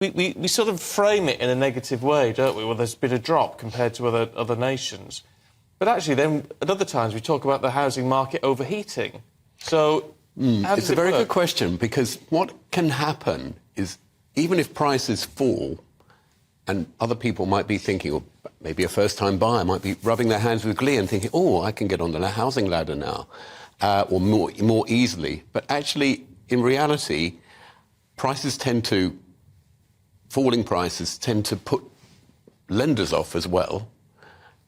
we sort of frame it in a negative way, don't we? Well, there's been a drop compared to other nations. But actually, then, at other times, we talk about the housing market overheating. So, how does it's a very good question, because what can happen is, even if prices fall, and other people might be thinking, or maybe a first-time buyer might be rubbing their hands with glee and thinking, oh, I can get on the housing ladder now, or more easily. But actually, in reality, falling prices tend to put lenders off as well.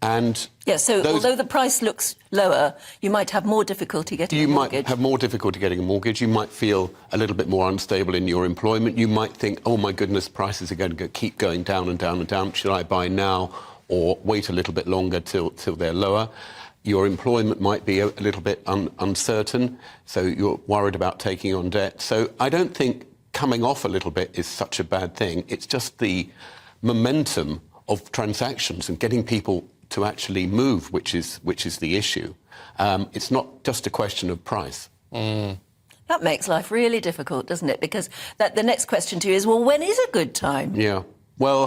And although the price looks lower, you might have more difficulty getting a mortgage. You might have more difficulty getting a mortgage. You might feel a little bit more unstable in your employment. You might think, oh, my goodness, prices are going to keep going down and down and down. Should I buy now or wait a little bit longer till they're lower? Your employment might be a little bit uncertain, so you're worried about taking on debt. So I don't think coming off a little bit is such a bad thing. It's just the momentum of transactions and getting people to actually move, which is the issue. It's not just a question of price. That makes life really difficult, doesn't it? Because the next question to you is, well, when is a good time? Yeah. Well,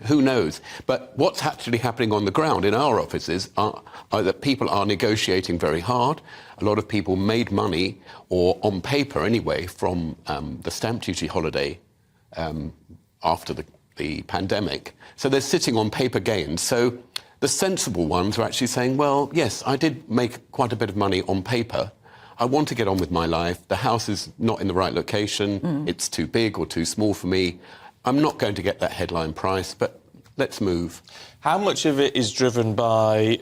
who knows? But what's actually happening on the ground in our offices are that people are negotiating very hard. A lot of people made money, or on paper anyway, from the stamp duty holiday after the pandemic. So they're sitting on paper gains. So the sensible ones are actually saying, well, yes, I did make quite a bit of money on paper. I want to get on with my life. The house is not in the right location. It's too big or too small for me. I'm not going to get that headline price, but let's move. How much of it is driven by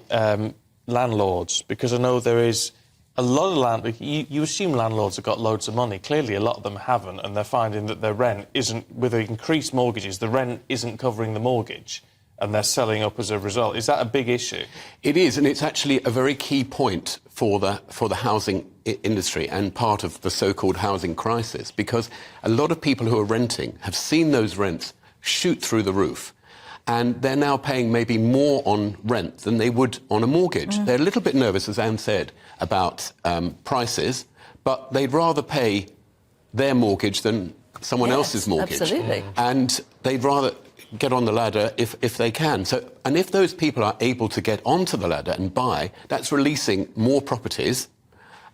landlords? Because I know there is a lot of landlords. You assume landlords have got loads of money. Clearly, a lot of them haven't, and they're finding that their rent isn't, with the increased mortgages, the rent isn't covering the mortgage, and they're selling up as a result. Is that a big issue? It is, and it's actually a very key point for the housing industry and part of the so-called housing crisis, because a lot of people who are renting have seen those rents shoot through the roof, and they're now paying maybe more on rent than they would on a mortgage. They're a little bit nervous, as Anne said, about prices, but they'd rather pay their mortgage than someone else's mortgage. Absolutely. And they'd rather get on the ladder if they can. And if those people are able to get onto the ladder and buy, that's releasing more properties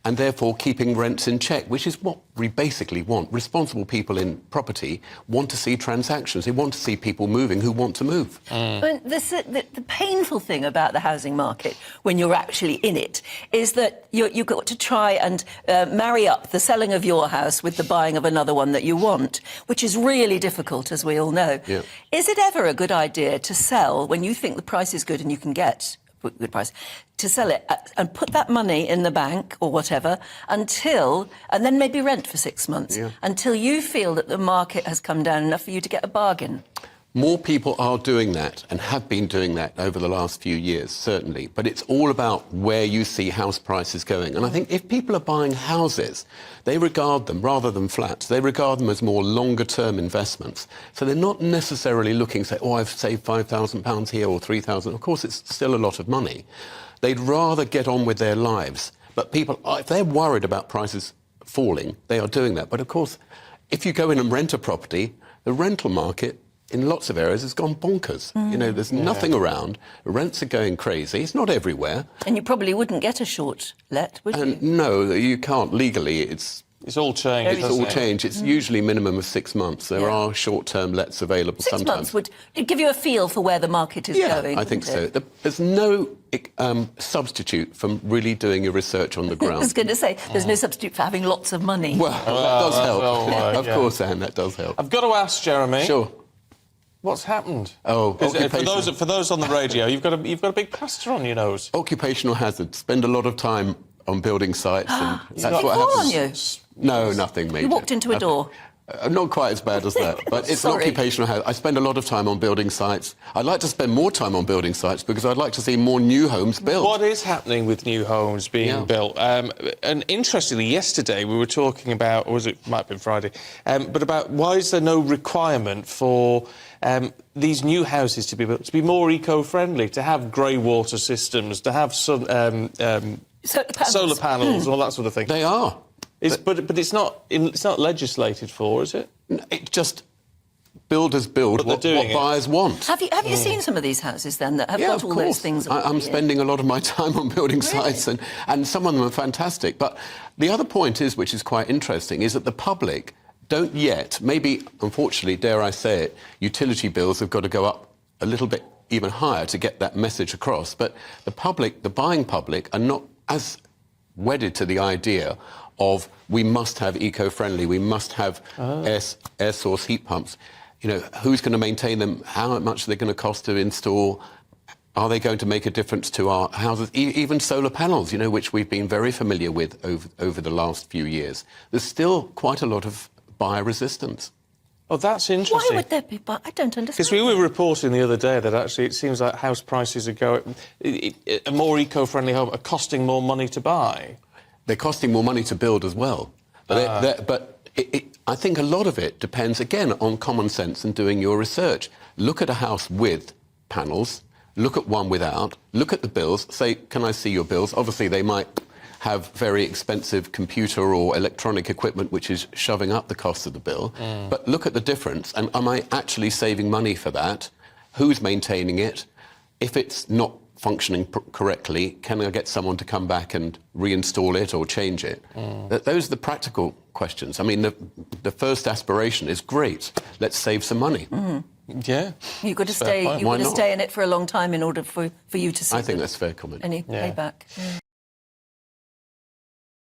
and therefore keeping rents in check, which is what we basically want. Responsible people in property want to see transactions. They want to see people moving who want to move. The painful thing about the housing market, when you're actually in it, is that you've got to try and marry up the selling of your house with the buying of another one that you want, which is really difficult, as we all know. Yeah. Is it ever a good idea to sell when you think the price is good and you can get a good price, to sell it and put that money in the bank or whatever and then maybe rent for 6 months until you feel that the market has come down enough for you to get a bargain? More people are doing that and have been doing that over the last few years, certainly. But it's all about where you see house prices going. And I think if people are buying houses, they regard them, rather than flats, they regard them as more longer-term investments. So they're not necessarily looking, say, oh, I've saved £5,000 here or £3,000. Of course, it's still a lot of money. They'd rather get on with their lives. But people, if they're worried about prices falling, they are doing that. But, of course, if you go in and rent a property, the rental market in lots of areas has gone bonkers. You know, there's nothing around. Rents are going crazy. It's not everywhere. And you probably wouldn't get a short let, would you? No, you can't legally. It's all changed. It's all changed. It's usually minimum of 6 months. There are short-term lets available sometimes. 6 months would give you a feel for where the market is going. Yeah, I think so. There's no substitute for really doing your research on the ground. I was going to say, there's no substitute for having lots of money. Well, that does help. Of course, Anne, that does help. I've got to ask, Jeremy. Sure. What's happened? For those on the radio, you've got a big plaster on your nose. Occupational hazard. Spend a lot of time on building sites, and that's what happens. On you? No, nothing major. You walked into a door. Not quite as bad as that, but it's an occupational hazard. I spend a lot of time on building sites. I'd like to spend more time on building sites because I'd like to see more new homes built. What is happening with new homes being built? And interestingly, yesterday we were talking about, or might have been Friday, but about why is there no requirement for these new houses to be built to be more eco-friendly, to have grey water systems, to have solar panels, and all that sort of thing? They are. But it's not legislated for, is it? It just builders build But they're what doing it. buyers want. Have you seen some of these houses then that have Yeah, got of all course. those things? I'm spending a lot of my time on building sites, and some of them are fantastic. But the other point is, which is quite interesting, is that the public don't yet, maybe, unfortunately, dare I say it, utility bills have got to go up a little bit even higher to get that message across. But the public, the buying public, are not as wedded to the idea of we must have eco-friendly, we must have air source heat pumps. You know, who's going to maintain them? How much are they going to cost to install? Are they going to make a difference to our houses? Even solar panels, you know, which we've been very familiar with over the last few years. There's still quite a lot of buyer resistance. Oh, that's Why interesting. would there be? But I don't understand. Because we were reporting the other day that actually it seems like house prices are going... a more eco-friendly home are costing more money to buy. They're costing more money to build as well. But I think a lot of it depends, again, on common sense and doing your research. Look at a house with panels, look at one without, look at the bills, say, can I see your bills? Obviously, they might have very expensive computer or electronic equipment which is shoving up the cost of the bill. But look at the difference, and am I actually saving money for that? Who's maintaining it? If it's not functioning correctly, can I get someone to come back and reinstall it or change it? Those are the practical questions. I mean, the first aspiration is great. Let's save some money. Yeah. You've got to Fair stay. point. You've Why got to not? stay in it for a long time in order for you to see I think that's a fair comment. any Yeah. payback.